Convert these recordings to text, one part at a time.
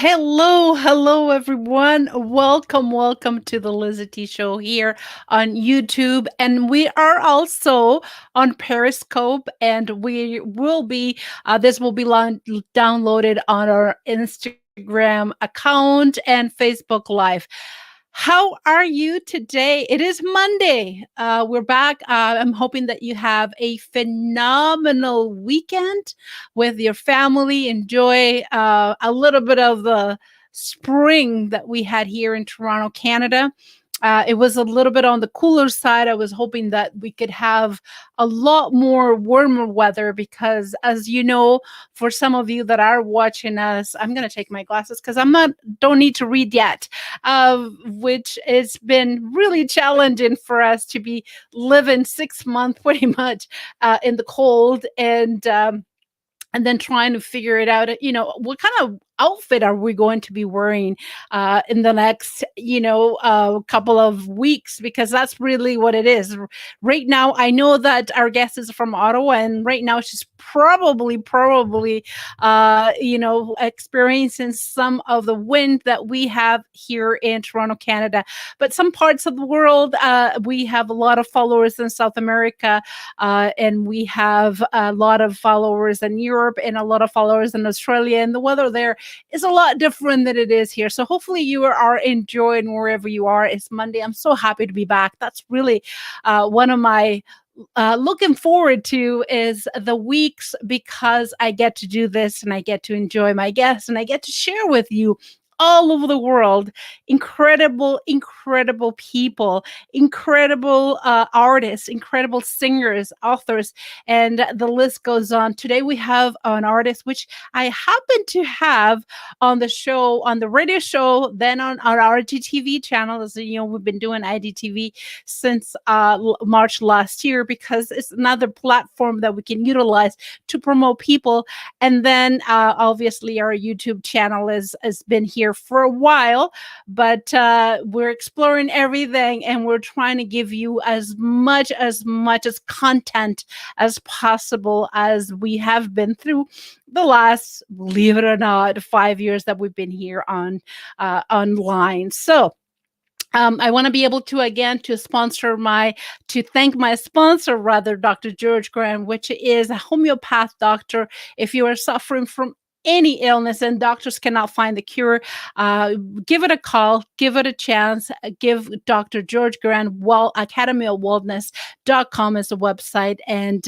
Hello, everyone. Welcome to the LizyT Show here on YouTube. And we are also on Periscope, and we will be, this will be downloaded on our Instagram account and Facebook Live. How are you today? It is Monday. We're back. I'm hoping that you have a phenomenal weekend with your family. Enjoy a little bit of the spring that we had here in Toronto, Canada. It was a little bit on the cooler side. I was hoping that we could have a lot more warmer weather because, as you know, for some of you that are watching us, I'm going to take my glasses because don't need to read yet, which has been really challenging for us to be living 6 months pretty much in the cold and then trying to figure it out, what kind of outfit are we going to be wearing in the next, couple of weeks, because that's really what it is. Right now, I know that our guest is from Ottawa, and right now she's probably, experiencing some of the wind that we have here in Toronto, Canada. But some parts of the world, we have a lot of followers in South America, and we have a lot of followers in Europe and a lot of followers in Australia, and the weather there is a lot different than it is here. So hopefully you are enjoying wherever you are. It's Monday. I'm so happy to be back. That's really one of my looking forward to is the weeks, because I get to do this and I get to enjoy my guests and I get to share with you all over the world, incredible people, incredible artists, incredible singers, authors, and the list goes on. Today we have an artist which I happen to have on the show, on the radio show, then on our IGTV channel. As you know, we've been doing IGTV since March last year because it's another platform that we can utilize to promote people. And then obviously our YouTube channel has been here for a while, but we're exploring everything and we're trying to give you as much as content as possible, as we have been through the last, believe it or not, 5 years that we've been here on online. So I want to be able to, again, to thank my sponsor, rather, Dr. George Graham, which is a homeopath doctor. If you are suffering from any illness and doctors cannot find the cure, give it a call, give it a chance, give Dr. George Graham academyofwellness.com as a website, and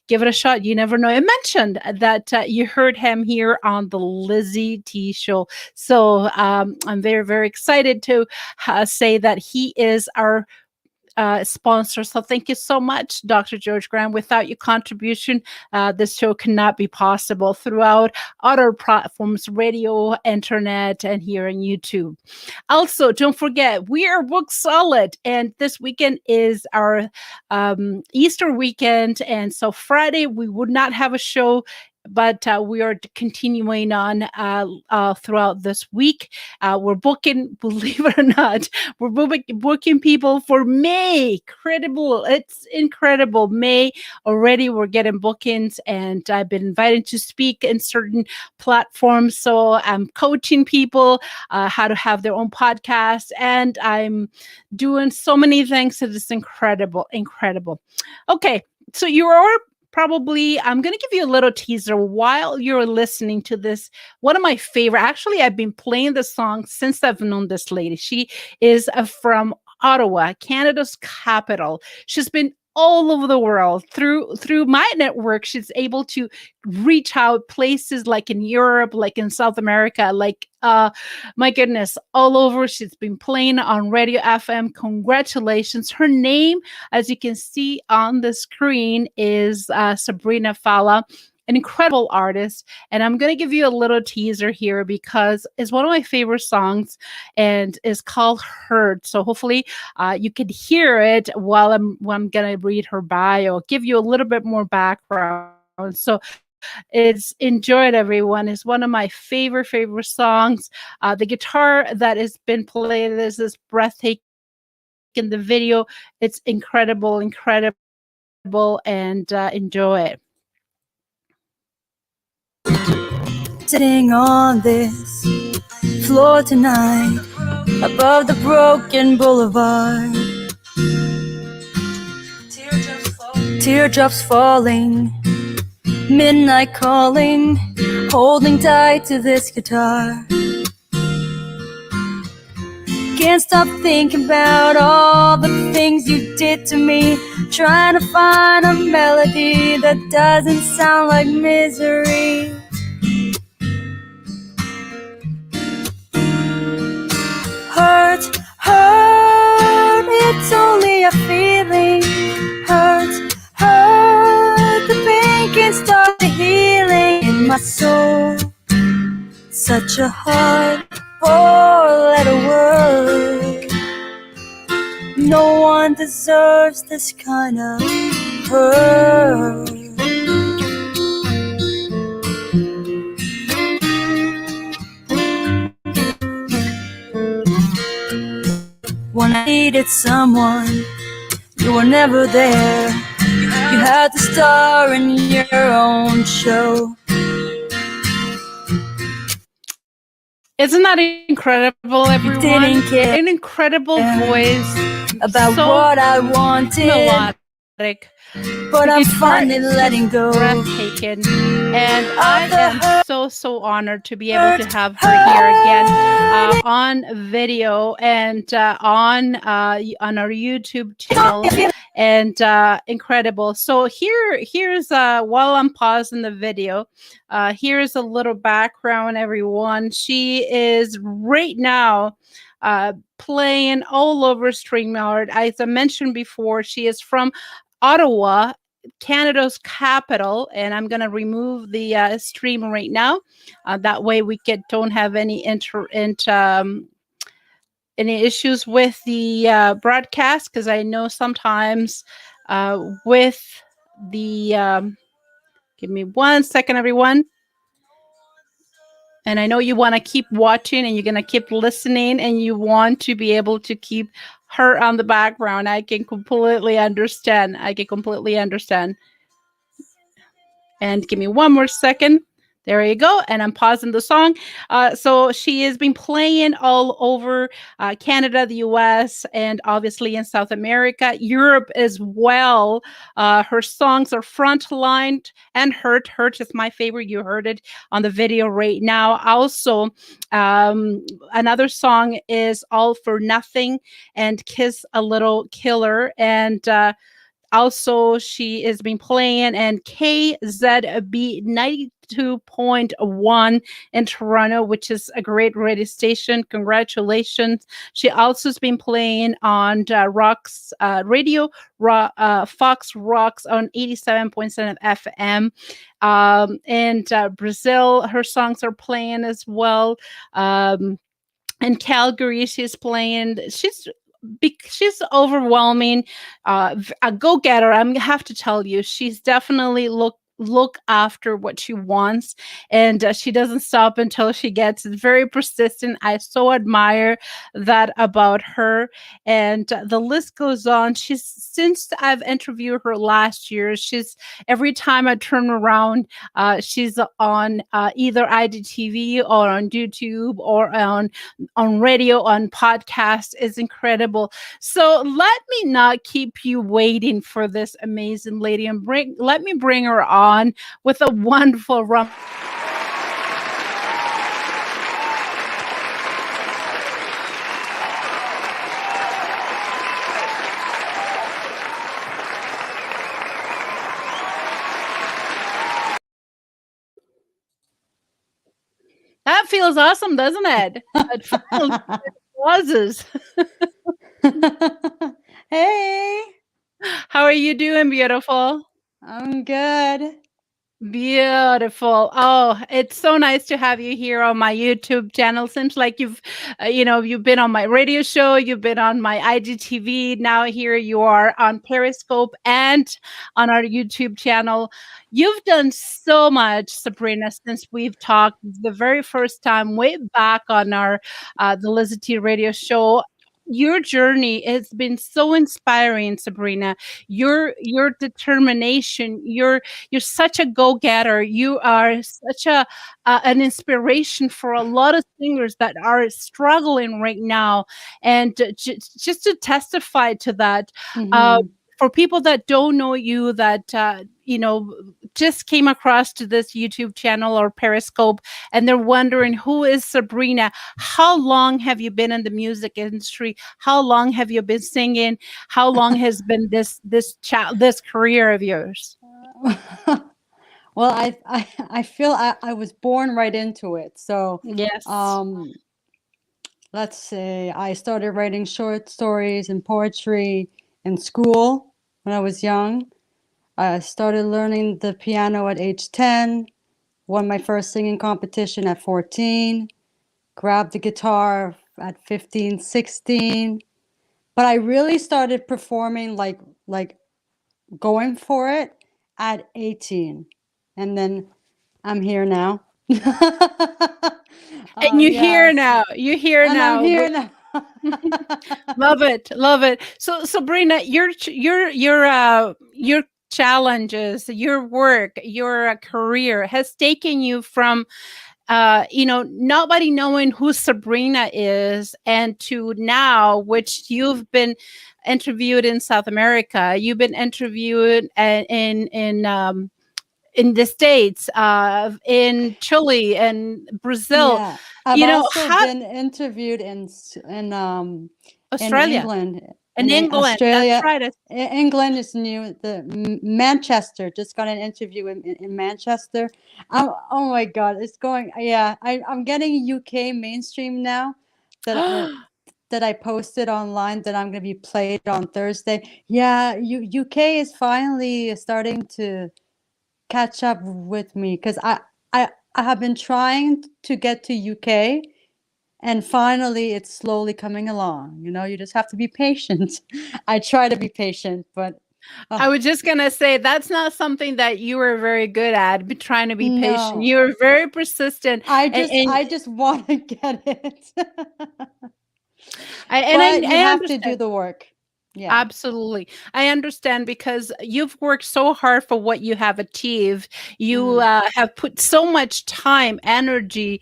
give it a shot. You never know. I mentioned that you heard him here on the LizyT Show. So I'm very, very excited to say that he is our sponsor. So thank you so much, Dr. George Graham. Without your contribution, this show cannot be possible throughout other platforms, radio, internet, and here on YouTube. Also, don't forget, we are booked solid, and this weekend is our Easter weekend, and so Friday we would not have a show, but we are continuing on throughout this week. We're booking, believe it or not, we're booking people for May. It's incredible. May already, we're getting bookings, and I've been invited to speak in certain platforms. So I'm coaching people how to have their own podcast, and I'm doing so many things that is incredible. Okay, so you are probably, I'm going to give you a little teaser while you're listening to this. One of my favorite, actually, I've been playing this song since I've known this lady. She is from Ottawa, Canada's capital. She's been all over the world through my network. She's able to reach out places like in Europe, like in South America, like my goodness, all over. She's been playing on Radio FM. Congratulations. Her name, as you can see on the screen, is Sabrina Fallah, an incredible artist. And I'm going to give you a little teaser here because it's one of my favorite songs and it's called Heard. So hopefully you can hear it while I'm going to read her bio, give you a little bit more background. So it's enjoyed, everyone. It's one of my favorite songs. The guitar that has been played is this breathtaking. The video, it's incredible, and enjoy it. Sitting on this floor tonight, above the broken boulevard. Teardrops falling, midnight calling, holding tight to this guitar. Can't stop thinking about all the things you did to me, trying to find a melody that doesn't sound like misery. Hurt, hurt, it's only a feeling. Hurt, hurt, the pain can start the healing in my soul. Such a hard four-letter word. No one deserves this kind of hurt. When I needed someone, you were never there. You had to star in your own show. Isn't that incredible, everyone? Didn't care an incredible voice about so what I wanted, melodic, but I'm finally letting go. Breathtaking, and I am so honored to be able to have her here again on video and on our YouTube channel, and incredible. So here's while I'm pausing the video, here's a little background, everyone. She is right now playing all over StreamYard. As I mentioned before, she is from Ottawa, Canada's capital, and I'm going to remove the stream right now. That way we don't have any any issues with the broadcast, because I know sometimes with the give me 1 second, everyone. And I know you want to keep watching and you're going to keep listening and you want to be able to keep her on the background. I can completely understand. And give me 1 more second. There you go. And I'm pausing the song. So she has been playing all over Canada, the US, and obviously in South America, Europe as well. Her songs are Frontline and Hurt. Hurt is my favorite. You heard it on the video right now. Also, another song is All for Nothing and Kiss a Little Killer. And also, she has been playing in KZB 92.1 in Toronto, which is a great radio station. Congratulations. She also has been playing on Rocks Radio, Fox Rocks on 87.7 FM. And Brazil, her songs are playing as well. In Calgary, she's playing. She's overwhelming, a go-getter. I'm gonna have to tell you, she's definitely look after what she wants, and she doesn't stop until she gets it. Very persistent. I so admire that about her, and the list goes on. Since I've interviewed her last year, she's every time I turn around, she's on either IGTV or on YouTube or on radio, on podcast. Is incredible. So let me not keep you waiting for this amazing lady, and let me bring her on with a wonderful rum. That feels awesome, doesn't it? It feels pauses. Hey, How are you doing, beautiful? I'm good. Beautiful. Oh, it's so nice to have you here on my YouTube channel. Seems like you've been on my radio show, you've been on my IGTV. Now here you are on Periscope and on our YouTube channel. You've done so much, Sabrina, since we've talked the very first time way back on our the LizyT radio show. your journey has been so inspiring, Sabrina. Your determination, you're such a go-getter. You are such a an inspiration for a lot of singers that are struggling right now. And just to testify to that, uh, Mm-hmm. for people that don't know you, that just came across to this YouTube channel or Periscope, and they're wondering who is Sabrina. How long have you been in the music industry? How long have you been singing? How long has been this career of yours? Well, I feel I was born right into it. So, Yes. um, let's say I started writing short stories and poetry in school when I was young. I started learning the piano at age 10, won my first singing competition at 14, grabbed the guitar at 15, 16. But I really started performing like going for it at 18. And then I'm here now. And you hear Yes. now. You hear And I'm now. here now. Love it, love it. So, Sabrina, your challenges, your work, your career has taken you from nobody knowing who Sabrina is, and to now, which you've been interviewed in South America, you've been interviewed in the States, in Chile and Brazil. Yeah. I've also How been interviewed in Australia England and and in England. That's Australia. right. England is new. Manchester just got an interview in Manchester. Oh my God, it's going. Yeah, I'm getting UK mainstream now that that I posted online that I'm going to be played on Thursday. Yeah, UK is finally starting to catch up with me because I have been trying to get to UK. And finally, it's slowly coming along. You just have to be patient. I try to be patient, but I oh, was just gonna say that's not something that you were very good at, trying to be patient. no. You're very persistent, I and, just I just want to get it. But you I have to do understand. the work. Yeah. Absolutely. I understand because you've worked so hard for what you have achieved. You Mm. have put so much time, energy,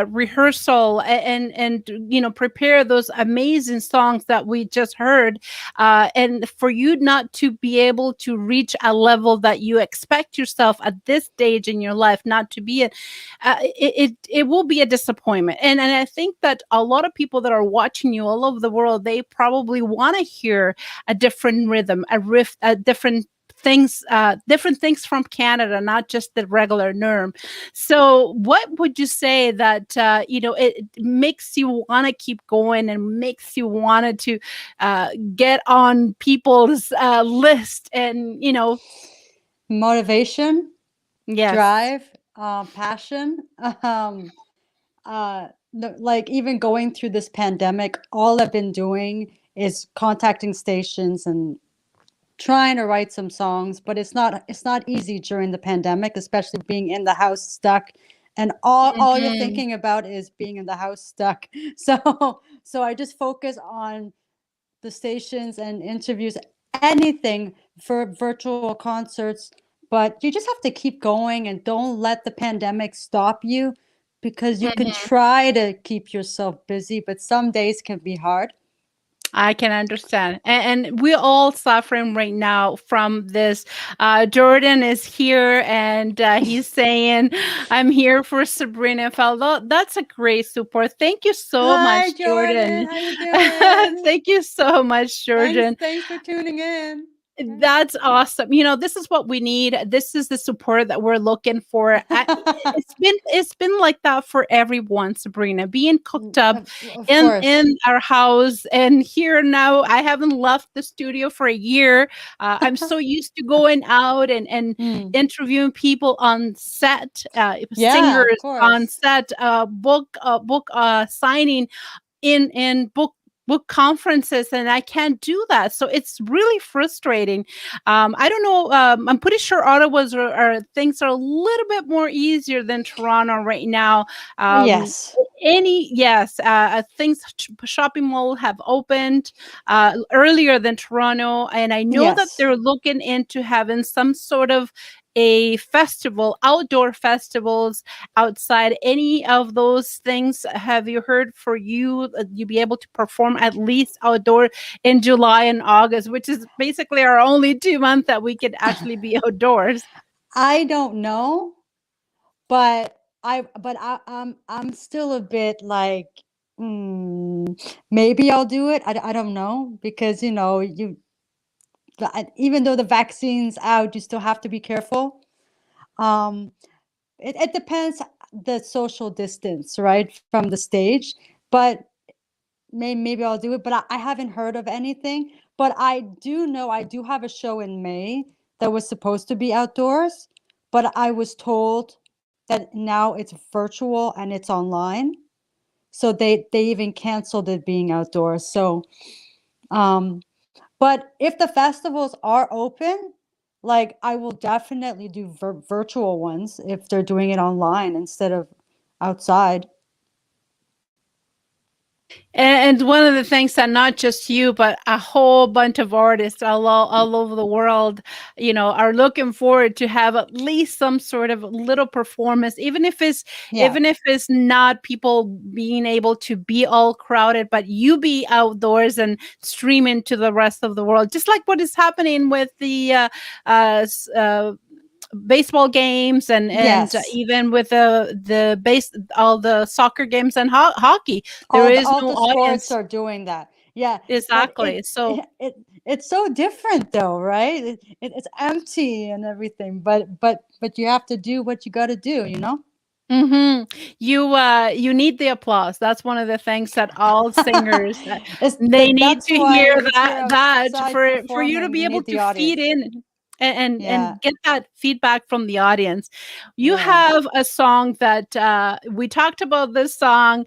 rehearsal, and prepare those amazing songs that we just heard. And for you not to be able to reach a level that you expect yourself at this stage in your life, not to be it will be a disappointment. And I think that a lot of people that are watching you all over the world, they probably want to hear a different rhythm, a riff, a different things from Canada, not just the regular norm. So, what would you say that it makes you want to keep going and makes you wanted to get on people's list and Motivation, yes. drive, passion. Like even going through this pandemic, all I've been doing is contacting stations and trying to write some songs, but it's not easy during the pandemic, especially being in the house stuck, and all you're Mhm. thinking about is being in the house stuck. So I just focus on the stations and interviews, anything for virtual concerts, but you just have to keep going and don't let the pandemic stop you, because you can Mhm. try to keep yourself busy, but some days can be hard. I can understand. And we're all suffering right now from this. Jordan is here and he's saying, I'm here for Sabrina Fallah. That's a great support. Thank you so Hi, much, Jordan. Jordan. How you doing? Thank you so much, Thanks, Jordan. thanks for tuning in. That's awesome. This is what we need. This is the support that we're looking for. It's been like that for everyone, Sabrina. Being cooked up Of course. in our house, and here now I haven't left the studio for a year. I'm so used to going out and Mm. interviewing people on set, Yeah, of singers on course. set, book signing in book conferences, and I can't do that, so it's really frustrating. I don't know, I'm pretty sure Ottawa's things are a little bit more easier than Toronto right now. um Yes. Yes, things shopping mall have opened earlier than Toronto, and I know that Yes. they're looking into having some sort of a festival, outdoor festivals outside. Any of those things have you heard for you? You be able to perform at least outdoor in July and August, which is basically our only 2 months that we could actually be outdoors. I don't know, but I'm still a bit like, mm, maybe I'll do it. I don't know, because even though the vaccine's out, you still have to be careful. Um, it depends the social distance, right, from the stage. But maybe I'll do it. But I haven't heard of anything. But I do know I do have a show in May that was supposed to be outdoors, but I was told that now it's virtual and it's online. So they even canceled it being outdoors. So um but if the festivals are open, like, I will definitely do virtual ones if they're doing it online instead of outside. And one of the things that not just you, but a whole bunch of artists all over the world, are looking forward to have at least some sort of little performance, Yeah. even if it's not people being able to be all crowded, but you be outdoors and streaming to the rest of the world, just like what is happening with the baseball games and Yes. even with all the soccer games and hockey. There All the is all no the sports audience. are doing that. Yeah, but Exactly. So it's so different though, right? It's empty and everything, but you have to do what you got to do, you know? you need the applause. That's one of the things that all singers they need That's to why hear if you're that outside for you to performing, be you able need the to feed audience. in Yeah. and get that feedback from the audience. You Yeah. have a song that we talked about this song.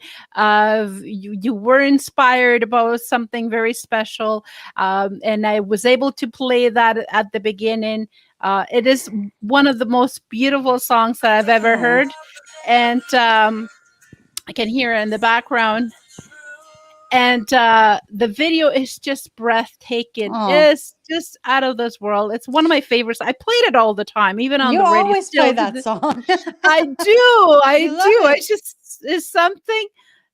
You were inspired about something very special, and I was able to play that at the beginning. It is one of the most beautiful songs that I've ever Oh. heard, and I can hear it in the background. And the video is just breathtaking. Oh. It's just out of this world. It's one of my favorites. I played it all the time, even on You the radio. always play Still, that song. I do. You I love do. it. It's just it's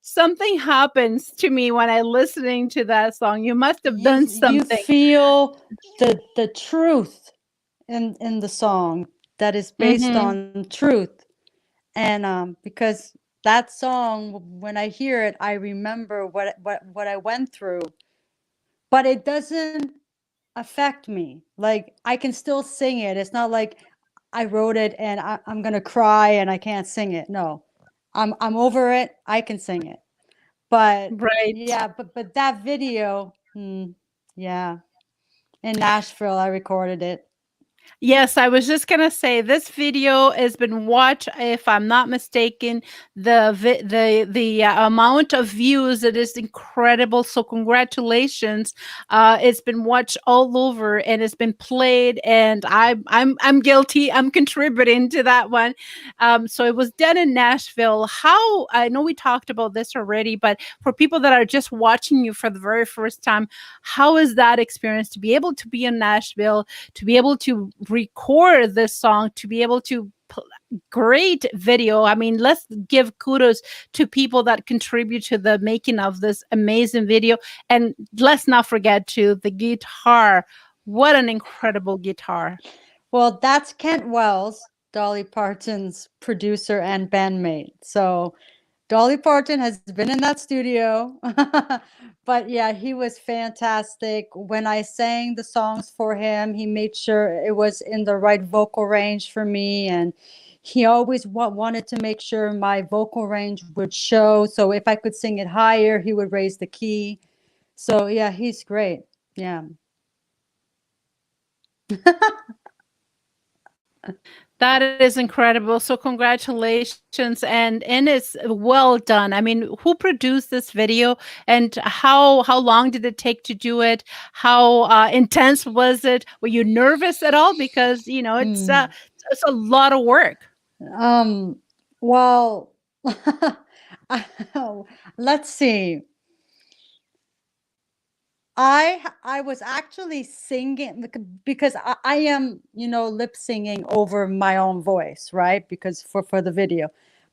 something happens to me when I listening to that song. You must have done You something. feel the truth in the song that is based Hmm. on truth. And because that song, when I hear it, I remember what I went through, but it doesn't affect me. Like, I can still sing it. It's not like I wrote it and I'm gonna cry and I can't sing it. No, I'm over it. I can sing it. But Right. yeah, but that video, yeah, in Nashville, I recorded it. Yes, I was just gonna say this video has been watched. If I'm not mistaken, the amount of views, it is incredible. So congratulations! It's been watched all over and it's been played, and I'm guilty. I'm contributing to that one. So it was done in Nashville. How I know we talked about this already, but for people that are just watching you for the very first time, how is that experience to be able to be in Nashville? To be able to record this song, to be able to great video. I mean, let's give kudos to people that contribute to the making of this amazing video. And let's not forget to the guitar. What an incredible guitar. Well, that's Kent Wells, Dolly Parton's producer and bandmate. So Dolly Parton has been in that studio. But yeah, he was fantastic. When I sang the songs for him, he made sure it was in the right vocal range for me. And he always wanted to make sure my vocal range would show. So if I could sing it higher, he would raise the key. So yeah, he's great. Yeah. That is incredible. So congratulations, and it's well done. I mean, who produced this video, and how long did it take to do it? How intense was it? Were you nervous at all? Because it's a lot of work. Well, let's see. I was actually singing because I am, lip singing over my own voice, right? Because for the video.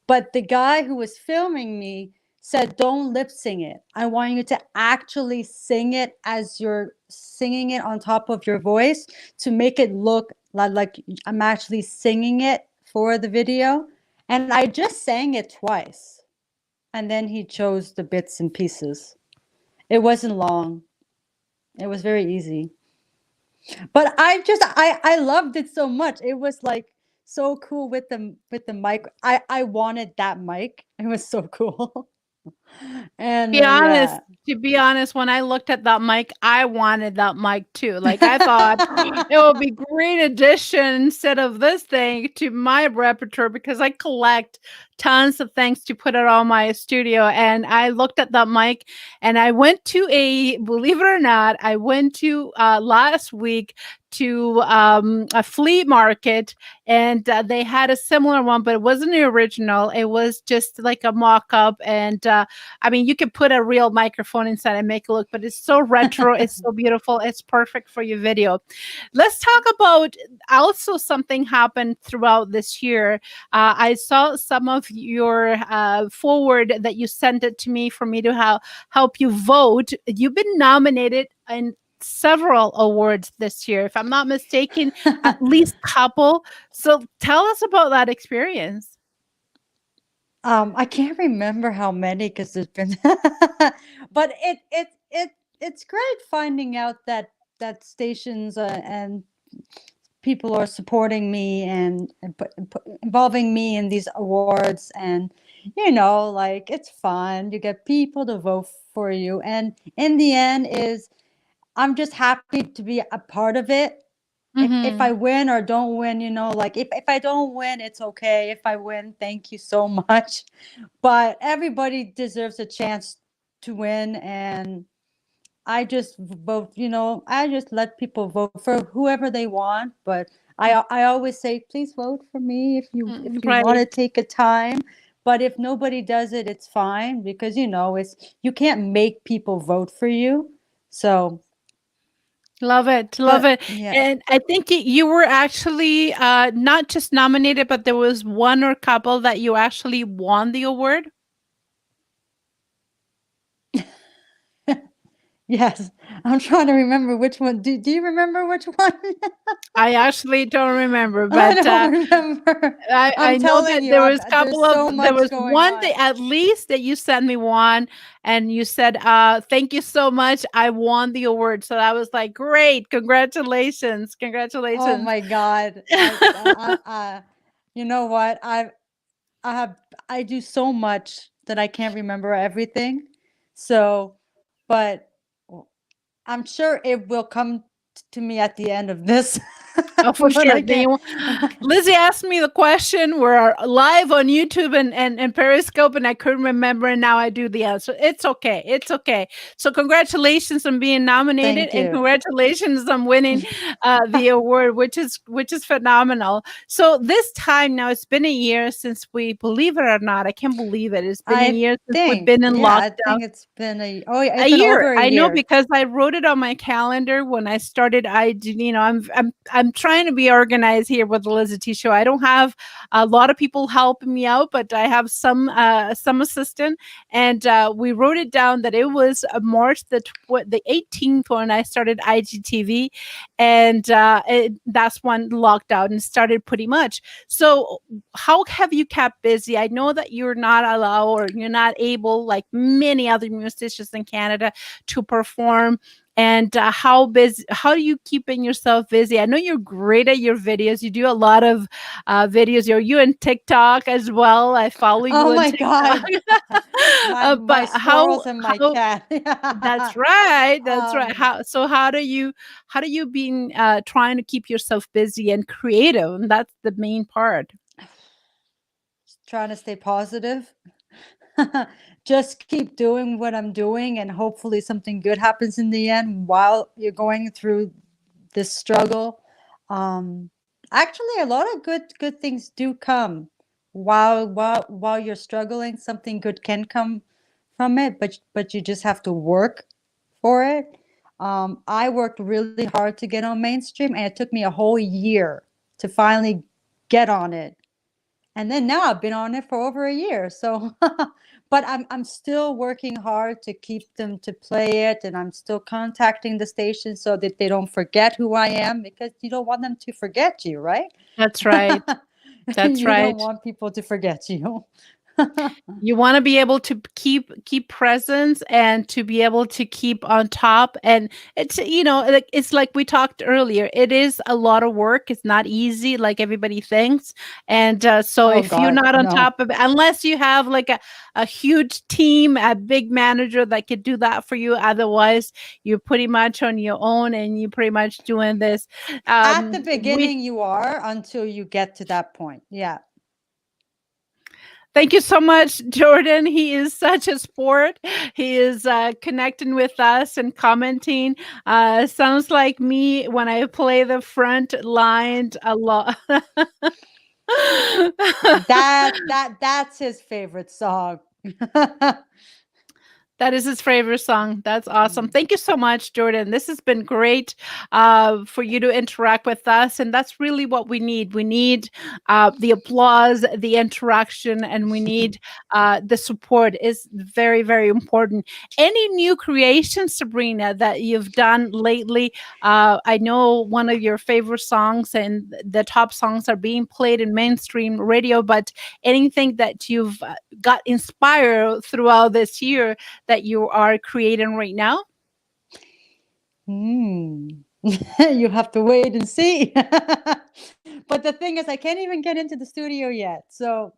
But the guy who was filming me said, don't lip sing it. I want you to actually sing it as you're singing it on top of your voice to make it look like I'm actually singing it for the video. And I just sang it twice. And then he chose the bits and pieces. It wasn't long. It was very easy. But I loved it so much. It was like so cool with the mic. I wanted that mic. It was so cool. And Be honest, yeah. to be honest, when I looked at that mic, I wanted that mic too. Like I thought it would be great addition instead of this thing to my repertoire because I collect tons of things to put it on my studio. And I looked at that mic and I went to believe it or not, I went to last week to a flea market and they had a similar one, but it wasn't the original. It was just like a mock-up. And I mean, you could put a real microphone inside and make it look, but it's so retro. It's so beautiful. It's perfect for your video. Let's talk about also something happened throughout this year. I saw some of your forward that you sent it to me for me to help you vote. You've been nominated in several awards this year, if I'm not mistaken, at least a couple. So tell us about that experience. I can't remember how many because there's been, but it's great finding out that stations and people are supporting me and involving me in these awards, and like it's fun. You get people to vote for you, and in the end is I'm just happy to be a part of it. If I win or don't win, like if I don't win, it's okay. If I win, thank you so much. But everybody deserves a chance to win, and I just vote, I just let people vote for whoever they want. But I always say, please vote for me if you Right. want to take a time. But if nobody does it, it's fine because you can't make people vote for you. So Love it. Love it. yeah. And I think you were actually not just nominated, but there was one or couple that you actually won the award. Yes, I'm trying to remember which one. Do you remember which one? I actually don't remember, I but don't remember. I I'm know telling that you, there was a there's couple of so there much was going one on. that at least that you sent me one and you said, thank you so much. I won the award. So I was like, great, congratulations. Oh Congratulations. my God. You know what? I do so much that I can't remember everything. So, but I'm sure it will come to me at the end of this. Oh, for But sure. I can't. Lizzie asked me the question. We're live on YouTube and Periscope, and I couldn't remember, and now I do the answer. It's okay. It's okay. So congratulations on being nominated, Thank and you. congratulations on winning the award, which is phenomenal. So this time now, it's been a year since we, believe it or not, I can't believe it. It's been a I year since we've think, been in yeah, I lockdown. think it's been A it's been year. over a I know year. because I wrote it on my calendar when I started. I'm trying to be organized here with the LizyT Show. I don't have a lot of people helping me out, but I have some assistant, and we wrote it down that it was March the 18th when I started IGTV, and that's when lockdown and started pretty much. So how have you kept busy? I know that you're not allowed or you're not able, like many other musicians in Canada, to perform. And how do you keeping yourself busy? I know you're great at your videos. You do a lot of videos. You in TikTok as well. I follow you Oh on my TikTok. God. My But squirrels and my how cat. that's right. That's right. Um, How do you been trying to keep yourself busy and creative? And that's the main part. Trying to stay positive. Just keep doing what I'm doing, and hopefully something good happens in the end while you're going through this struggle. Um, Actually, a lot of good things do come while you're struggling. Something good can come from it, but you just have to work for it. I worked really hard to get on mainstream, and it took me a whole year to finally get on it. And then now I've been on it for over a year. So, but I'm still working hard to keep them to play it, and I'm still contacting the station so that they don't forget who I am, because you don't want them to forget you, right? That's right. That's You don't right. want people to forget you. You want to be able to keep presence and to be able to keep on top. And it's, it's like we talked earlier, it is a lot of work. It's not easy like everybody thinks. And so Oh if you're God, not on no. top of it, unless you have like a huge team, a big manager that could do that for you, otherwise you're pretty much on your own, and you're pretty much doing this. At the We beginning, you are, until you get to that point. Yeah. Thank you so much, Jordan. He is such a sport. He is connecting with us and commenting. Sounds like me when I play the front line a lot. That's his favorite song. That is his favorite song. That's awesome. Thank you so much, Jordan. This has been great for you to interact with us. And that's really what we need. We need the applause, the interaction, and we need the support is very, very important. Any new creations, Sabrina, that you've done lately? I know one of your favorite songs and the top songs are being played in mainstream radio, but anything that you've got inspired throughout this year that you are creating right now? You have to wait and see. But the thing is, I can't even get into the studio yet. So,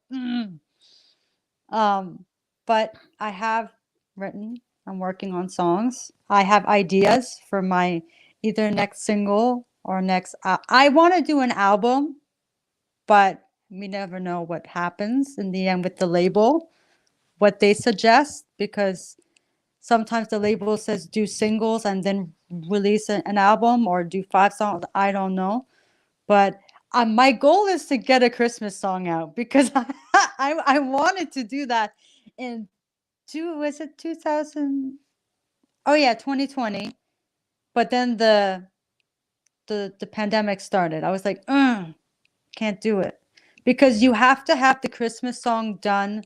but I have written, I'm working on songs. I have ideas for my either next single or next. I want to do an album, but we never know what happens in the end with the label, what they suggest, because sometimes the label says do singles and then release an album, or do 5 songs. I don't know. But my goal is to get a Christmas song out, because I wanted to do that in 2000? Oh yeah, 2020. But then the pandemic started. I was like, can't do it, because you have to have the Christmas song done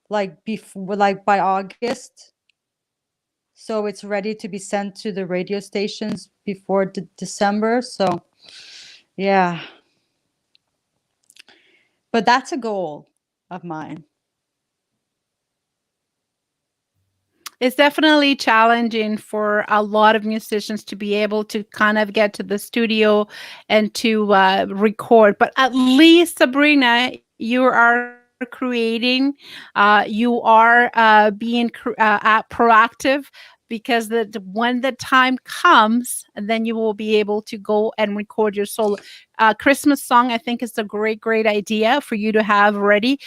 like before, like by August, so it's ready to be sent to the radio stations before December. So yeah, but that's a goal of mine. It's definitely challenging for a lot of musicians to be able to kind of get to the studio and to record. But at least, Sabrina, you are creating, you are being proactive, because when the time comes, then you will be able to go and record your solo Christmas song. I think it's a great, great idea for you to have ready.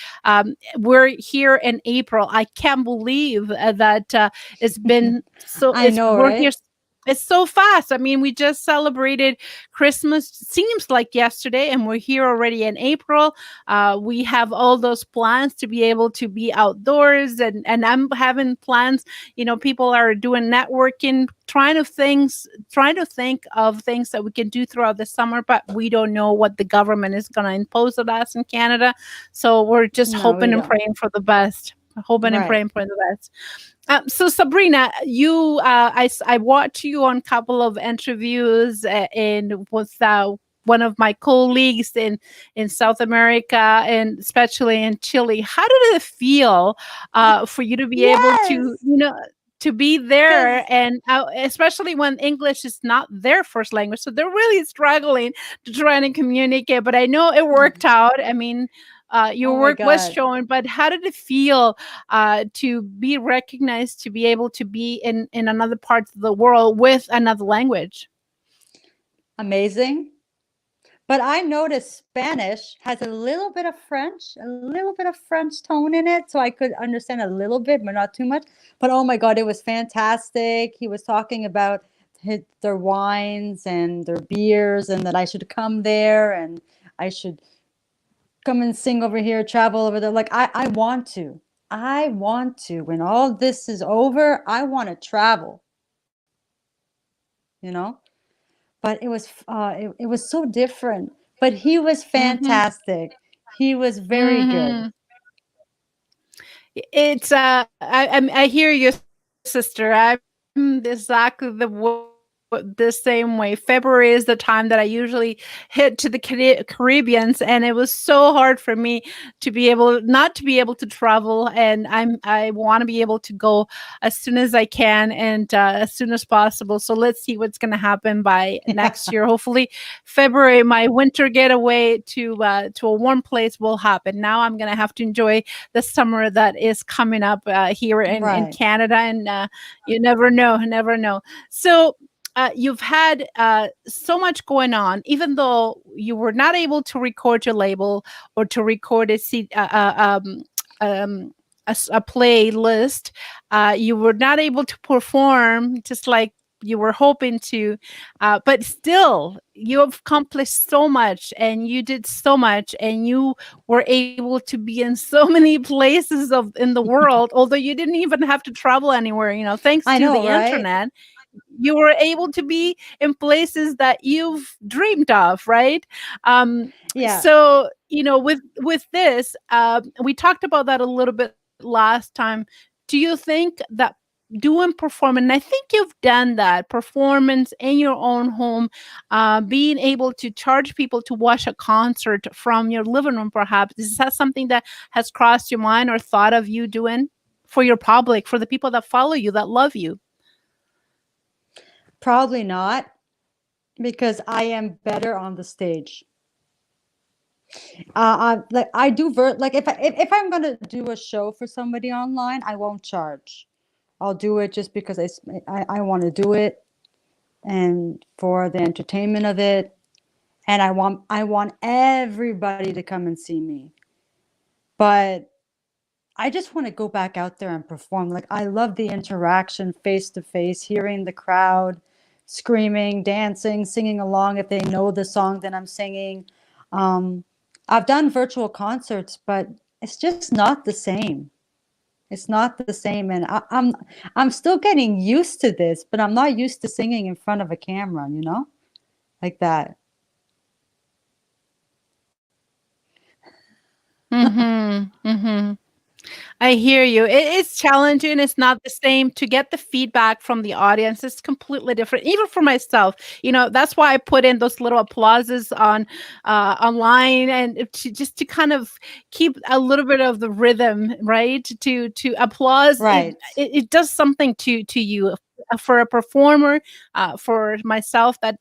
We're here in April. I can't believe that it's been so. I know, we're right? here. It's so fast. I mean, we just celebrated Christmas, seems like yesterday, and we're here already in April. We have all those plans to be able to be outdoors, and I'm having plans. People are doing networking, trying to think of things that we can do throughout the summer, but we don't know what the government is going to impose on us in Canada. So we're just hoping and praying for the best. Hoping and praying for the best. So Sabrina, you, I watched you on a couple of interviews and with one of my colleagues in South America, and especially in Chile. How did it feel for you to be able to, to be there, and especially when English is not their first language, so they're really struggling to try and communicate. But I know it worked out. I mean, your work was shown, but how did it feel to be recognized, to be able to be in another part of the world with another language? Amazing. But I noticed Spanish has a little bit of French tone in it, so I could understand a little bit, but not too much. But oh my God, it was fantastic. He was talking about their wines and their beers, and that I should come there, and I should come and sing over here, travel over there. Like I want to. I want to, when all this is over, I want to travel, you know? But it was so different. But he was Mhm. fantastic. He was very good. Mhm. It's I hear you, sister. I'm exactly the same way. February is the time that I usually hit to the Caribbeans, and it was so hard for me to be able not to be able to travel. And I want to be able to go as soon as I can and as soon as possible. So let's see what's going to happen by next year. Hopefully, February, my winter getaway to a warm place will happen. Now I'm going to have to enjoy the summer that is coming up here in Right. Canada, and you never know, never know. So you've had so much going on, even though you were not able to record your label or to record a playlist. You were not able to perform just like you were hoping to, but still, you have accomplished so much, and you did so much, and you were able to be in so many places of in the world, although you didn't even have to travel anywhere. Thanks I to know, the right? internet, you were able to be in places that you've dreamed of, right? Yeah. So with this, we talked about that a little bit last time. Do you think that doing performance, and I think you've done that performance in your own home, being able to charge people to watch a concert from your living room, perhaps, is that something that has crossed your mind or thought of you doing for your public, for the people that follow you, that love you? Probably not, because I am better on the stage. Like I do like if I'm gonna do a show for somebody online, I won't charge. I'll do it just because I want to do it, and for the entertainment of it, and I want everybody to come and see me. But I just want to go back out there and perform. Like I love the interaction face to face, hearing the crowd screaming, dancing, singing along if they know the song that I'm singing. Um, I've done virtual concerts, but it's just not the same. It's not the same, and I'm still getting used to this, but I'm not used to singing in front of a camera, like that. Mhm, mhm. I hear you. It is challenging. It's not the same to get the feedback from the audience. It's completely different. Even for myself, that's why I put in those little applauses on online, and just to kind of keep a little bit of the rhythm, right? To applause, it Right. it, it does something to you. For a performer, for myself, that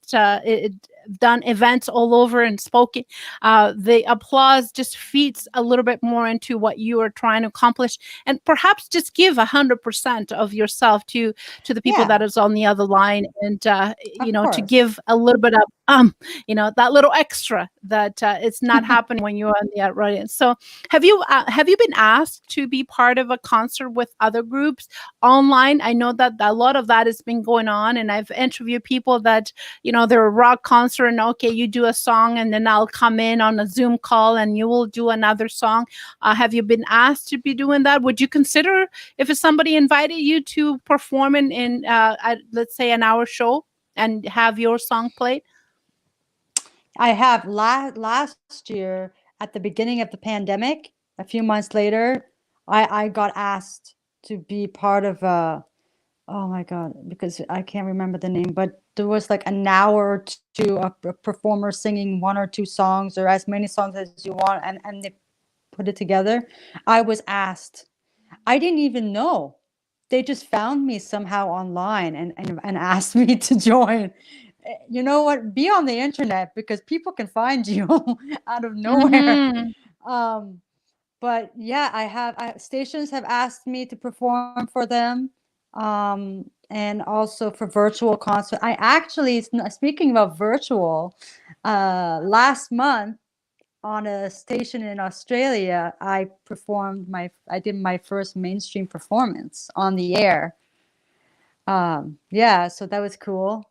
done events all over and spoken, the applause just feeds a little bit more into what you are trying to accomplish, and perhaps just give 100% of yourself to the people that Yeah, is on the other line, and of to course. give a little bit of that little extra that it's not happening when you're on the audience. So have you been asked to be part of a concert with other groups online? I know that a lot of that has been going on, and I've interviewed people that they're a rock concert, and okay, you do a song, and then I'll come in on a Zoom call and you will do another song. Have you been asked to be doing that? Would you consider if somebody invited you to perform in let's say an hour show and have your song played? I have last year at the beginning of the pandemic, a few months later, I got asked to be part of oh my God, because I can't remember the name, but there was like an hour or two of a performer singing one or two songs or as many songs as you want, and they put it together. I was asked. I didn't even know. They just found me somehow online and asked me to join. You know what? Be on the internet because people can find you out of nowhere. Mhm. Um, but yeah, stations have asked me to perform for them, and also for virtual concert. I actually, speaking about virtual, last month on a station in Australia, I did my first mainstream performance on the air. Yeah, so that was cool.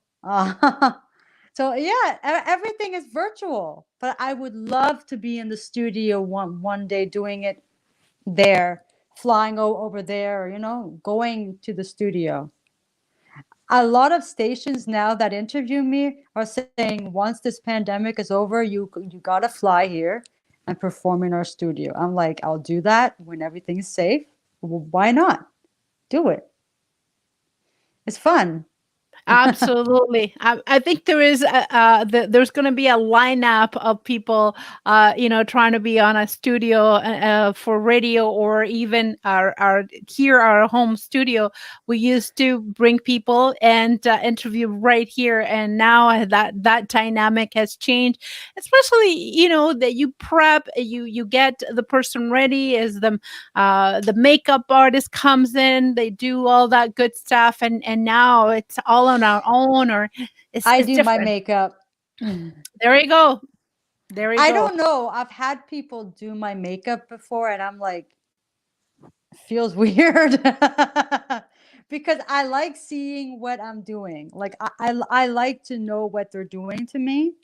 So yeah, everything is virtual, but I would love to be in the studio one day doing it there flying over there, going to the studio. A lot of stations now that interview me are saying, once this pandemic is over, you gotta fly here and perform in our studio. I'm like, I'll do that when everything's safe. Why not? Do it. It's fun. Absolutely. I think there's going to be a lineup of people, trying to be on a studio for radio, or even our home studio. We used to bring people and interview right here, and now that dynamic has changed. Especially, that you prep, you get the person ready as the makeup artist comes in, they do all that good stuff, and now it's all on our own, or I it's do my different. makeup. There you go. There you I go. don't know. I've had people do my makeup before, and I'm like, feels weird. Because I like seeing what I'm doing. Like I like to know what they're doing to me.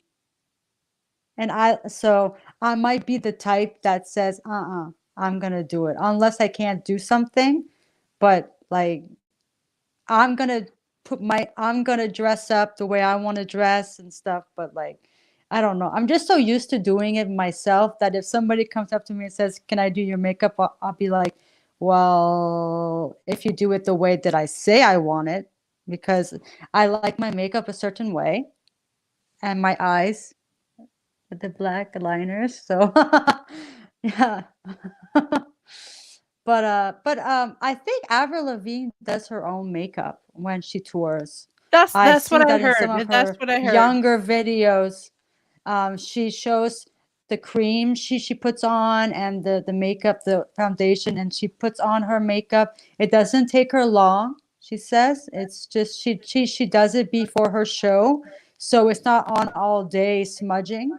And so I might be the type that says, I'm gonna do it unless I can't do something. But like, I'm gonna dress up the way I want to dress and stuff. But like, I don't know. I'm just so used to doing it myself that if somebody comes up to me and says, "Can I do your makeup?" I'll be like, well, if you do it the way that I say I want it, because I like my makeup a certain way, and my eyes with the black liners. So yeah. But I think Avril Lavigne does her own makeup when she tours. I That's see what I that in some heard. of That's her what I heard. younger videos. She shows the cream she puts on, and the makeup, the foundation, and she puts on her makeup. It doesn't take her long, she says. It's just she does it before her show, so it's not on all day smudging,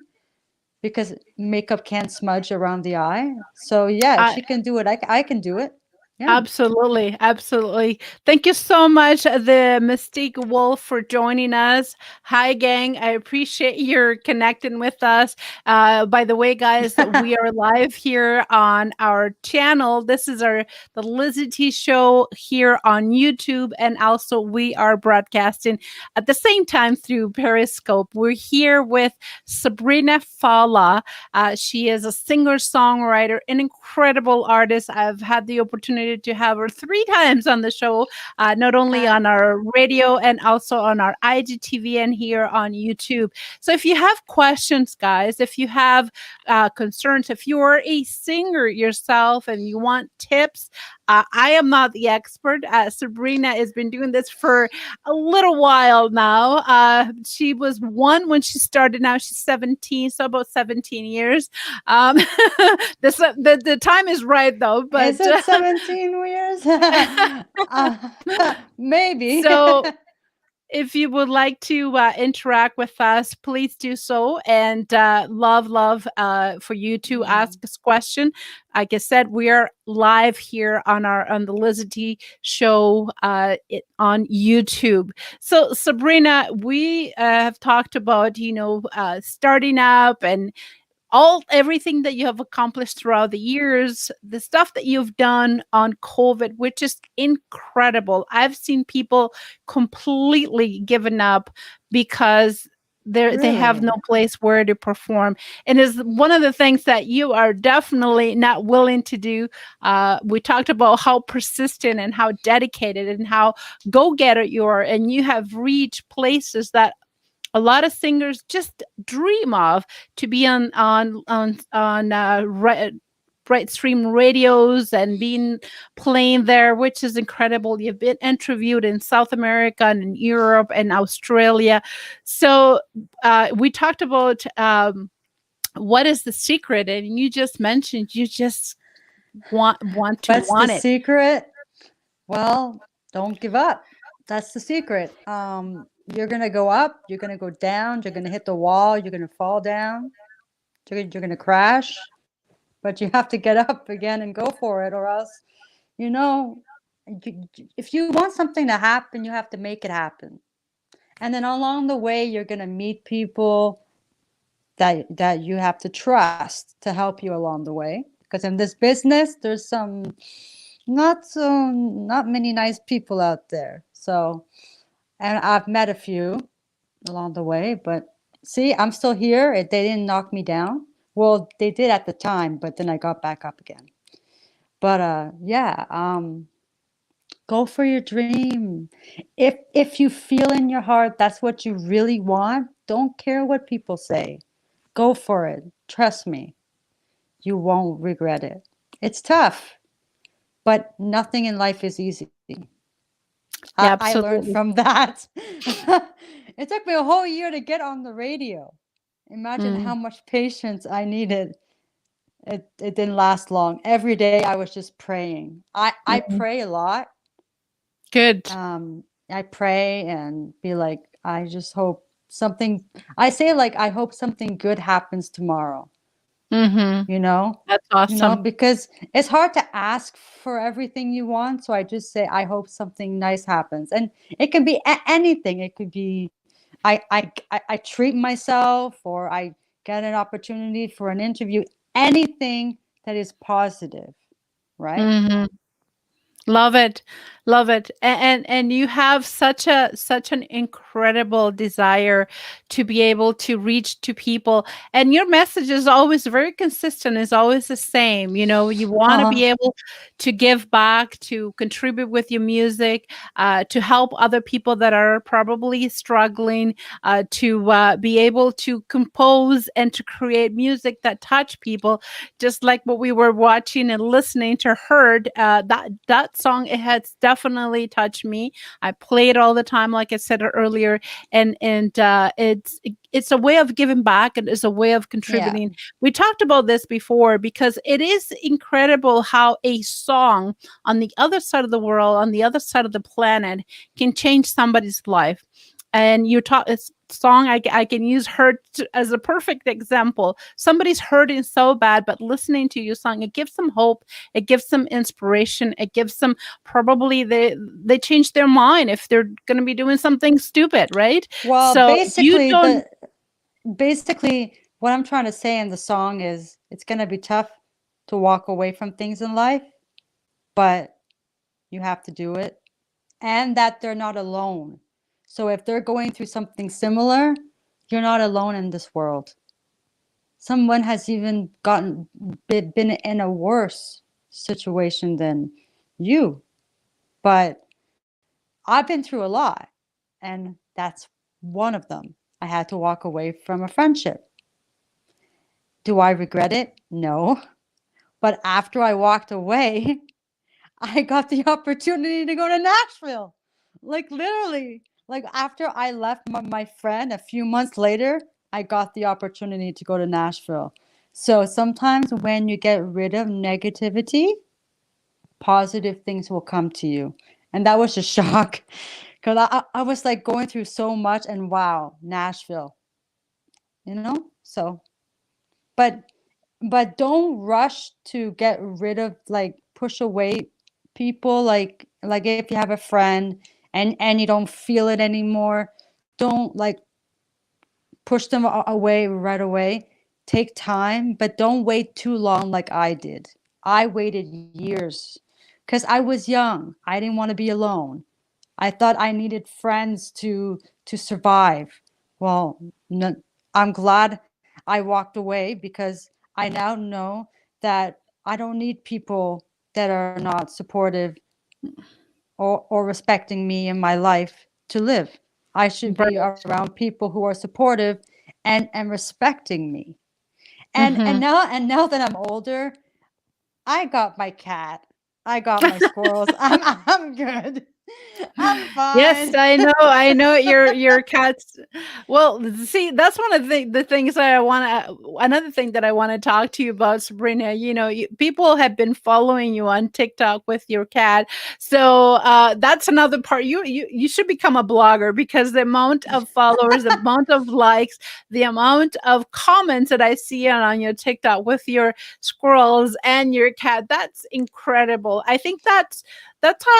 because makeup can't smudge around the eye. So yeah, if I she can do it, I can do it. Yeah. Absolutely, absolutely. Thank you so much, the Mystique Wolf, for joining us. Hi, gang. I appreciate your connecting with us. By the way, guys, we are live here on our channel. This is the LizyT Show here on YouTube, and also we are broadcasting at the same time through Periscope. We're here with Sabrina Fallah. She is a singer-songwriter, an incredible artist. I've had the opportunity to have her 3 times on the show, not only on our radio and also on our IGTV and here on YouTube. So if you have questions, guys, if you have concerns, if you're a singer yourself and you want tips, I am not the expert. Sabrina has been doing this for a little while now. She was 1 when she started. Now she's 17, so about 17 years. The time is right, though. But is it 17 years? Maybe. So if you would like to interact with us, please do so. And love for you to ask us question. Like I said, we are live here on the LizyT Show on YouTube. So Sabrina, we have talked about starting up and everything that you have accomplished throughout the years, the stuff that you've done on COVID, which is incredible. I've seen people completely given up because they have no place where to perform. And is one of the things that you are definitely not willing to do. We talked about how persistent and how dedicated and how go-getter you are, and you have reached places that a lot of singers just dream of, to be on right stream radios and being playing there, which is incredible. You've been interviewed in South America and in Europe and Australia. So we talked about what is the secret, and you just mentioned you just want to What's want the it. secret? Well, don't give up. That's the secret. You're gonna go up, you're gonna go down, you're gonna hit the wall, you're gonna fall down, you're gonna crash, but you have to get up again and go for it, or else, if you want something to happen, you have to make it happen. And then along the way, you're gonna meet people that you have to trust to help you along the way. Because in this business, there's some not many nice people out there. So, and I've met a few along the way, but see, I'm still here. They didn't knock me down. Well, they did at the time, but then I got back up again. But yeah, go for your dream. If you feel in your heart that's what you really want, don't care what people say. Go for it. Trust me. You won't regret it. It's tough, but nothing in life is easy. Yeah, I learned absolutely. from that. It took me a whole year to get on the radio. Imagine how much patience I needed. It didn't last long. Every day I was just praying. I Mm, pray a lot. good. I pray and be like, I just hope something, I say like, I hope something good happens tomorrow, Mm-hmm. you know? That's awesome. Because it's hard to ask for everything you want. So I just say, I hope something nice happens. And it can be anything. It could be, I treat myself, or I get an opportunity for an interview, anything that is positive, right? Mm-hmm. Love it. Love it. And you have such an incredible desire to be able to reach to people. And your message is always very consistent, is always the same. You know, you want to Uh-huh. be able to give back, to contribute with your music, to help other people that are probably struggling, to be able to compose and to create music that touch people, just like what we were watching and listening to heard. That song, it has definitely touched me. I play it all the time, like I said earlier, and it's a way of giving back, and it's a way of Yeah. contributing. We talked about this before, because it is incredible how a song on the other side of the world, on the other side of the planet, can change somebody's life. And you talk, it's song, I can use hurt as a perfect example. Somebody's hurting so bad, but listening to your song, it gives them hope, it gives them inspiration, it gives them, probably they change their mind if they're going to be doing something stupid, right? Well, So you don't. basically what I'm trying to say in the song is it's going to be tough to walk away from things in life, but you have to do it, and that they're not alone. So if they're going through something similar, you're not alone in this world. Someone has even been in a worse situation than you, but I've been through a lot, and that's one of them. I had to walk away from a friendship. Do I regret it? No. But after I walked away, I got the opportunity to go to Nashville. Like literally, like after I left my friend a few months later, I got the opportunity to go to Nashville. So sometimes when you get rid of negativity, positive things will come to you. And that was a shock, because I was like going through so much, and wow, Nashville, you know? So, but don't rush to get rid of, like, push away people, like if you have a friend and you don't feel it anymore, don't like push them away right away. Take time, but don't wait too long like I did. I waited years because I was young. I didn't want to be alone. I thought I needed friends to survive. Well, no, I'm glad I walked away, because I now know that I don't need people that are not supportive or respecting me in my life to live. I should be Right. around people who are supportive and respecting me. And Mhm. now that I'm older, I got my cat. I got my squirrels. I'm good. I'm Yes, fine. I know. I know your cats. Well, see, that's one of the things that I want to. Another thing that I want to talk to you about, Sabrina. You know, people have been following you on TikTok with your cat, so that's another part. You should become a blogger, because the amount of followers, the amount of likes, the amount of comments that I see on your TikTok with your squirrels and your cat, that's incredible. I think that's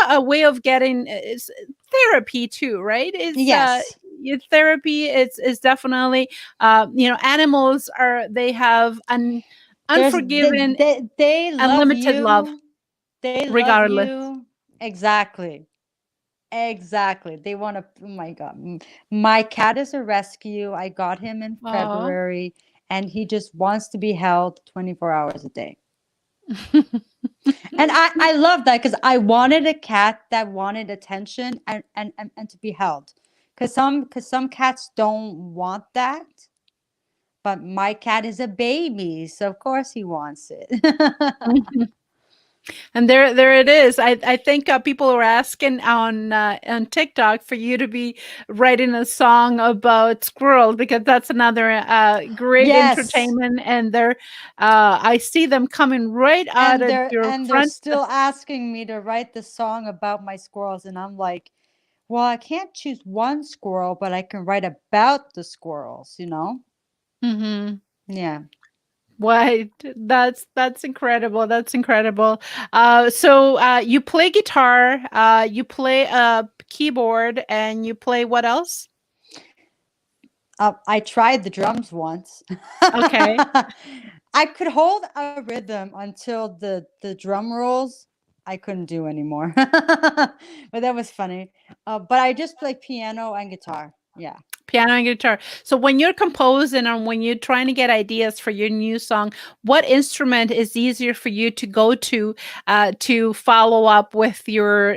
a way of getting is therapy too, right? It's Yes. your therapy is definitely you know, animals are, they have There's unforgiven, they love unlimited love. you. They love regardless. you. Exactly. Exactly. They want to, oh my God. My cat is a rescue. I got him in Oh. February, and he just wants to be held 24 hours a day. And I love that because I wanted a cat that wanted attention and to be held. Because some cats don't want that. But my cat is a baby, so of course he wants it. And there it is. I think people are asking on TikTok for you to be writing a song about squirrels because that's another great Yes. entertainment. And I see them coming right out And of they're your and they're front. still asking me to write the song about my squirrels, and I'm like, well, I can't choose one squirrel, but I can write about the squirrels. Mhm. Yeah. Right. That's incredible. That's incredible. So you play guitar, you play a keyboard, and you play what else? I tried the drums once. Okay. I could hold a rhythm until the drum rolls. I couldn't do anymore. But that was funny. But I just play piano and guitar. Yeah. Piano and guitar. So when you're composing or when you're trying to get ideas for your new song, what instrument is easier for you to go to follow up with your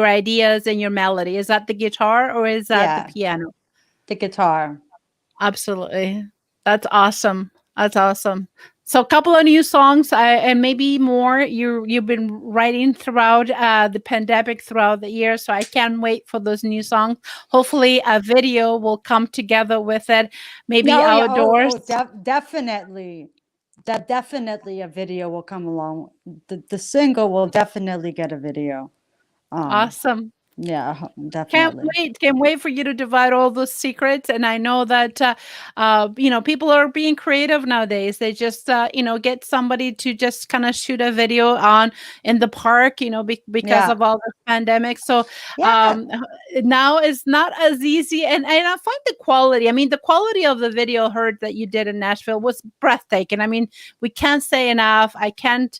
ideas and your melody? Is that the guitar or is that the Yeah. piano? The guitar. Absolutely. That's awesome. That's awesome. So a couple of new songs and maybe more you've been writing throughout the pandemic throughout the year. So I can't wait for those new songs. Hopefully a video will come together with it, maybe Yeah, oh yeah, outdoors. definitely. That definitely a video will come along. The single will definitely get a video. Um, Awesome. yeah, Can't definitely. wait. Can't wait for you to divide all those secrets. And I know that, people are being creative nowadays. They just, get somebody to just kind of shoot a video on in the park, because Yeah, of all the pandemic. So yeah. um, now it's not as easy. And I find the quality, the quality of the video heard that you did in Nashville was breathtaking. We can't say enough. I can't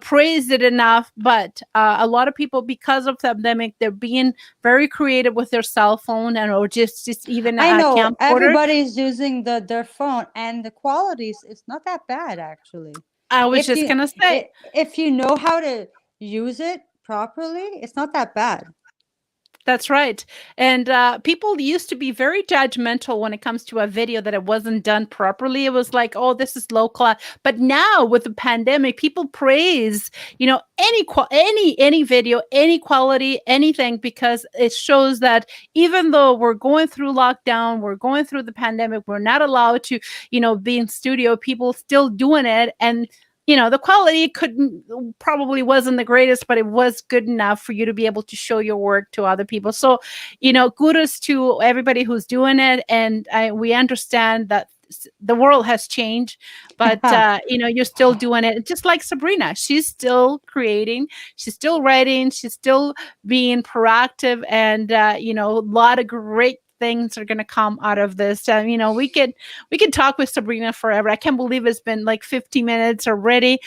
praise it enough. But a lot of people, because of the pandemic, they're being very creative with their cell phone and or just even I a know camcorder. everybody's using their phone, and the quality is not that bad actually. I was If just you gonna say. if you know how to use it properly, it's not that bad. That's right. And people used to be very judgmental when it comes to a video that it wasn't done properly. It was like, oh, this is low class. But now with the pandemic, people praise, any video, any quality, anything, because it shows that even though we're going through lockdown, we're going through the pandemic, we're not allowed to, be in studio, people still doing it. And the quality probably wasn't the greatest, but it was good enough for you to be able to show your work to other people. So, kudos to everybody who's doing it. And we understand that the world has changed, but, you're still doing it. Just like Sabrina, she's still creating, she's still writing, she's still being proactive. And, a lot of great things are going to come out of this. We could talk with Sabrina forever. I can't believe it's been like 50 minutes already.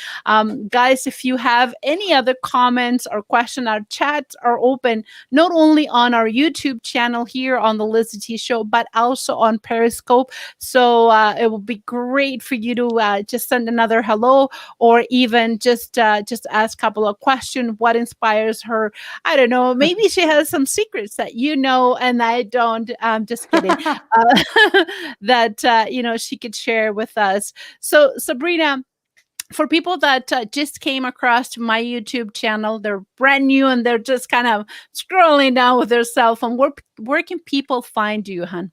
Guys, if you have any other comments or question, our chats are open not only on our YouTube channel here on the LizyT Show, but also on Periscope. So it will be great for you to just send another hello, or even just ask a couple of questions. What inspires her? I don't know. Maybe she has some secrets that and I don't. Just kidding. That she could share with us. So Sabrina, for people that just came across my YouTube channel, they're brand new and they're just kind of scrolling down with their cell phone. Where can people find you, hon?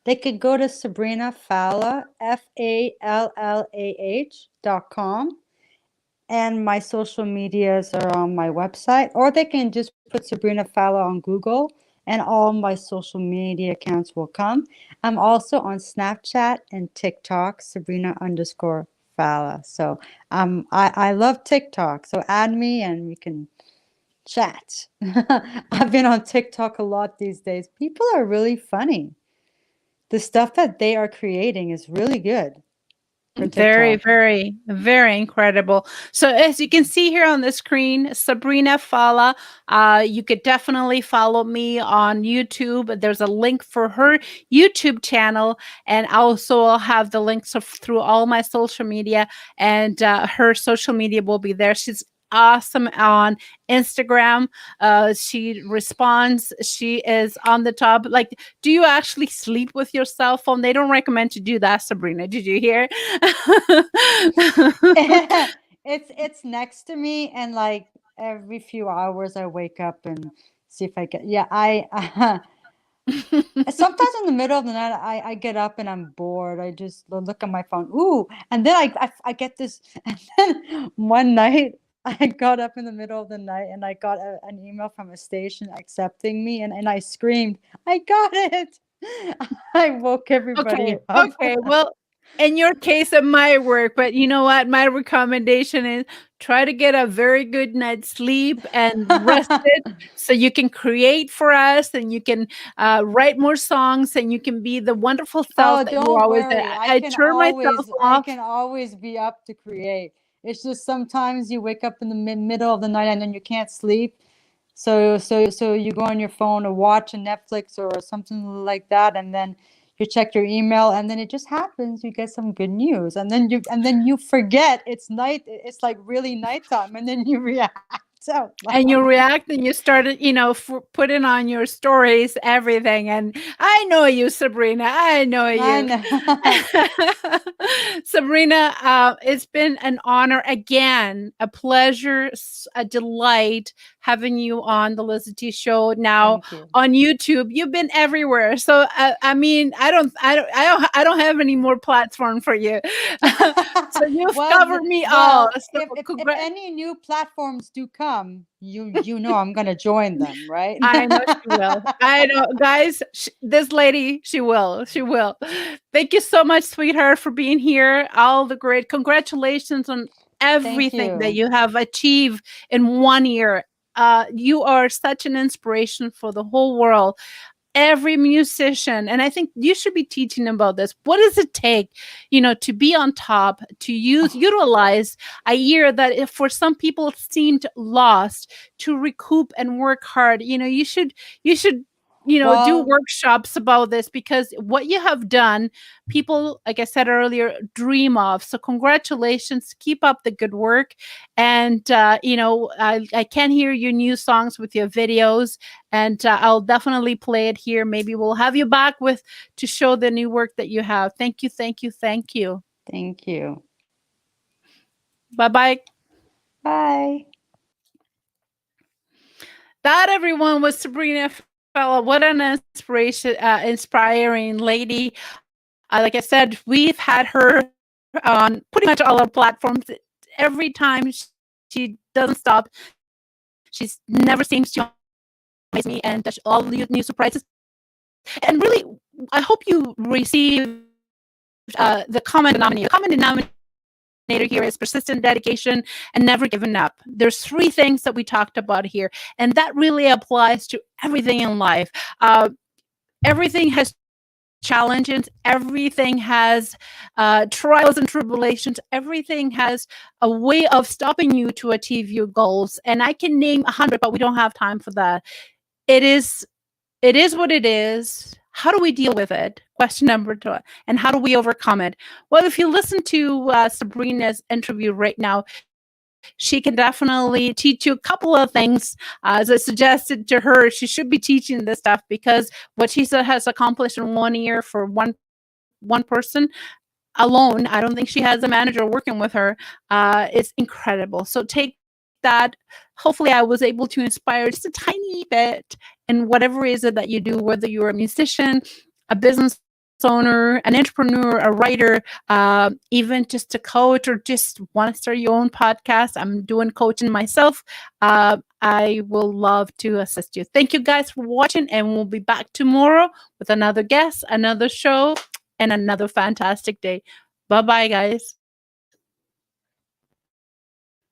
They could go to Sabrina Fallah, FALLAH.com. And my social medias are on my website, or they can just put Sabrina Fallah on Google and all my social media accounts will come. I'm also on Snapchat and TikTok, Sabrina_Fallah. So I love TikTok. So add me and we can chat. I've been on TikTok a lot these days. People are really funny. The stuff that they are creating is really good. for Very, TikTok. very, very incredible. So as you can see here on the screen, Sabrina Fallah, you could definitely follow me on YouTube. There's a link for her YouTube channel, and also I'll have the links through all my social media, and her social media will be there. She's awesome on Instagram. She responds. She is on the top. Like, do you actually sleep with your cell phone? They don't recommend to do that, Sabrina. Did you hear? It's next to me, and like every few hours I wake up and see if I get. Yeah, I sometimes in the middle of the night I get up and I'm bored. I just look at my phone. Ooh, and then I get this. And then one night I got up in the middle of the night and I got an email from a station accepting me, and I screamed, "I got it!" I woke everybody Okay. up. Okay. Well, in your case, it might work, but you know what? My recommendation is try to get a very good night's sleep and rest it so you can create for us and you can write more songs and you can be the wonderful self Oh, that you don't always did. worry. I turn myself I off. can always be up to create. It's just sometimes you wake up in the middle of the night and then you can't sleep. So you go on your phone or watch a Netflix or something like that, and then you check your email, and then it just happens. You get some good news, and then you forget it's night. It's like really nighttime, and then you react out And you loud. react and you started, putting on your stories, everything. And I know you, Sabrina. I know I you. know. Sabrina, it's been an honor again, a pleasure, a delight having you on the LizyT Show. Now Thank you. on YouTube, you've been everywhere. So I mean, I don't have any more platform for you. So you've covered me all. So if any new platforms do come, you know I'm gonna join them, right? I know she will. I know, guys. This lady, she will. She will. Thank you so much, sweetheart, for being here. All the great congratulations on Thank everything that you. you have achieved in 1 year. You are such an inspiration for the whole world. Every musician, and I think you should be teaching about this. What does it take, to be on top, to utilize a year that if for some people seemed lost, to recoup and work hard? You should do Well, workshops about this, because what you have done, people, like I said earlier, dream of. So congratulations, keep up the good work. And I can hear your new songs with your videos, and I'll definitely play it here. Maybe we'll have you back to show the new work that you have. Thank you, thank you, thank you. thank you. Bye bye. Bye. That, everyone, was Sabrina Fallah. What an inspiring lady. Like I said, we've had her on pretty much all our platforms. Every time she doesn't stop. She never seems to amaze me, and all the new surprises. And really, I hope you receive the common denominator. The common denominator here is persistent dedication and never giving up. There's three things that we talked about here, and that really applies to everything in life. Everything has challenges, everything has trials and tribulations, everything has a way of stopping you to achieve your goals. And I can name 100, but we don't have time for that. It is what it is. How do we deal with it? Question number 2. And how do we overcome it? Well, if you listen to Sabrina's interview right now, she can definitely teach you a couple of things. As I suggested to her, she should be teaching this stuff, because what she has accomplished in 1 year for one person alone, I don't think she has a manager working with her. It's incredible. So take that. Hopefully I was able to inspire just a tiny bit in whatever it is that you do, whether you're a musician, a business owner, an entrepreneur, a writer, even just a coach, or just want to start your own podcast. I'm doing coaching myself. I will love to assist you. Thank you guys for watching, and we'll be back tomorrow with another guest, another show, and another fantastic day. Bye-bye, guys.